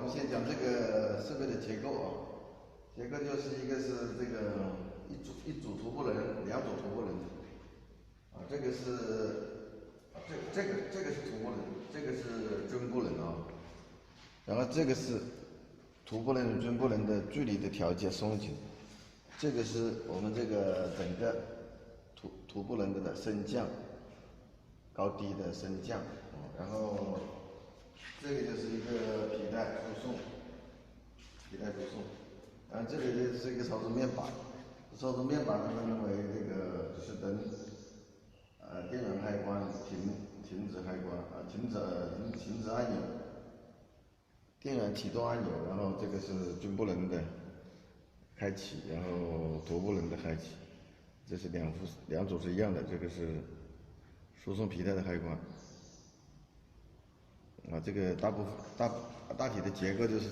们先讲这个设备的结构啊，结构就是一个是这个一组涂布轮，两组涂布轮，啊，这个是这个是涂布轮，这个是针布轮啊，然后这个是涂布轮与针布轮的距离的调节松紧，这个是我们这个整个涂布轮的升降高低的升降，然后这个就是一个皮带输送。皮带输送，然后这里呢是一个操作面板，操作面板呢分为这个指示灯，电源开关、停止开关停止按钮，电源启动按钮，然后这个是针布轮的开启，然后涂布轮的开启，这是两组是一样的，这个是输送皮带的开关，啊，这个大体的结构就是。